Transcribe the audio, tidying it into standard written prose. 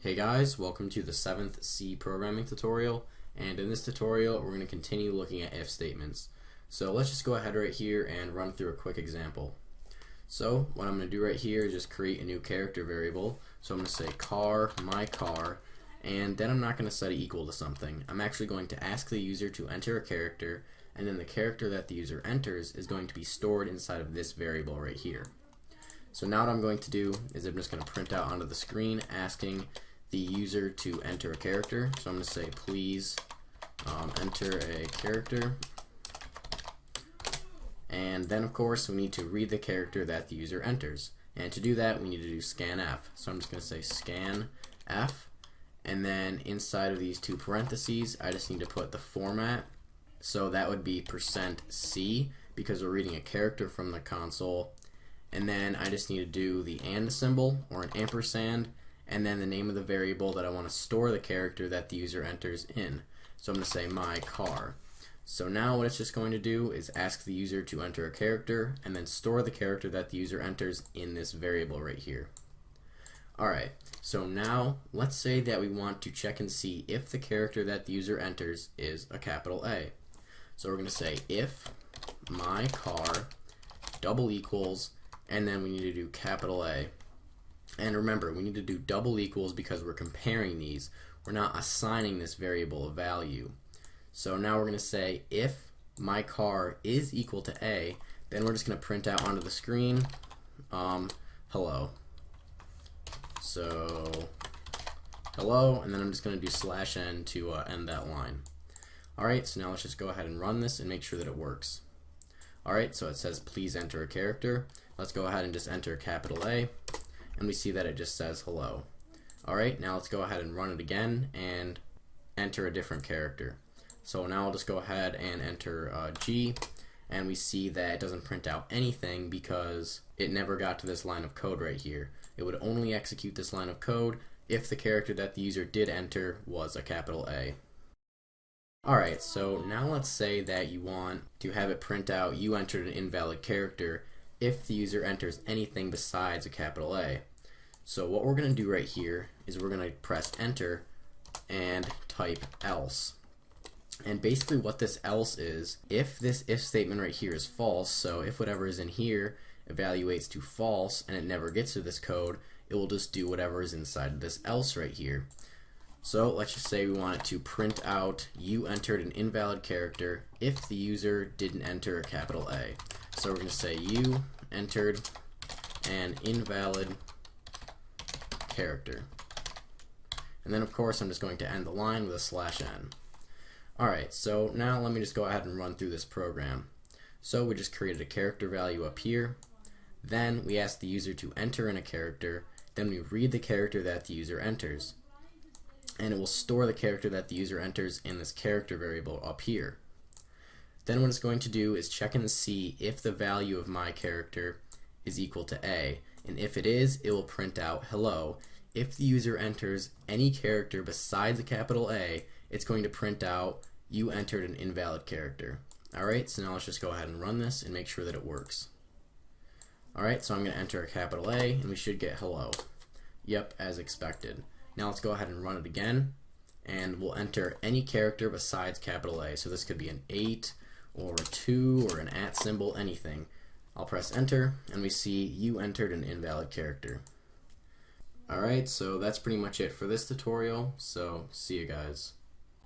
Hey guys, welcome to the 7th C programming tutorial, and in this tutorial we're going to continue looking at if statements. So let's just go ahead right here and run through a quick example. So what I'm going to do right here is just create a new character variable. So I'm going to say car, my car, and then I'm not going to set it equal to something. I'm actually going to ask the user to enter a character, and then the character that the user enters is going to be stored inside of this variable right here. So now what I'm going to do is I'm just going to print out onto the screen asking the user to enter a character. So I'm going to say please enter a character, and then of course we need to read the character that the user enters, and to do that we need to do scanf. So I'm just going to say scanf, and then inside of these two parentheses I just need to put the format, so that would be %C because we're reading a character from the console, and then I just need to do the and symbol or an ampersand, and then the name of the variable that I want to store the character that the user enters in. So I'm going to say my car. So now what it's just going to do is ask the user to enter a character and then store the character that the user enters in this variable right here. Alright, so now let's say that we want to check and see if the character that the user enters is a capital A. So we're going to say if my car double equals, and then we need to do capital A. And remember, we need to do double equals because we're comparing these. We're not assigning this variable a value. So now we're going to say if my car is equal to A, then we're just going to print out onto the screen hello. So hello, and then I'm just going to do /n to end that line. Alright, so now let's just go ahead and run this and make sure that it works. Alright, so it says please enter a character. Let's go ahead and just enter capital A, and we see that it just says hello. Alright, now let's go ahead and run it again and enter a different character. So now I'll just go ahead and enter G, and we see that it doesn't print out anything because it never got to this line of code right here. It would only execute this line of code if the character that the user did enter was a capital A. Alright, so now let's say that you want to have it print out you entered an invalid character if the user enters anything besides a capital A. So what we're going to do right here is we're going to press enter and type else. And basically what this else is, if this if statement right here is false, so if whatever is in here evaluates to false and it never gets to this code, it will just do whatever is inside of this else right here. So let's just say we want it to print out you entered an invalid character if the user didn't enter a capital A. So we're going to say you entered an invalid character. And then of course I'm just going to end the line with a /n. Alright, so now let me just go ahead and run through this program. So we just created a character value up here. Then we ask the user to enter in a character. Then we read the character that the user enters, and it will store the character that the user enters in this character variable up here. Then what it's going to do is check and see if the value of my character is equal to A, and if it is, it will print out hello. If the user enters any character besides a capital A, it's going to print out you entered an invalid character. Alright, so now let's just go ahead and run this and make sure that it works. Alright, so I'm going to enter a capital A and we should get hello. Yep, as expected. Now let's go ahead and run it again, and we'll enter any character besides capital A. So this could be an 8 or a 2 or an @ symbol, anything. I'll press enter and we see you entered an invalid character. Alright, so that's pretty much it for this tutorial, so see you guys.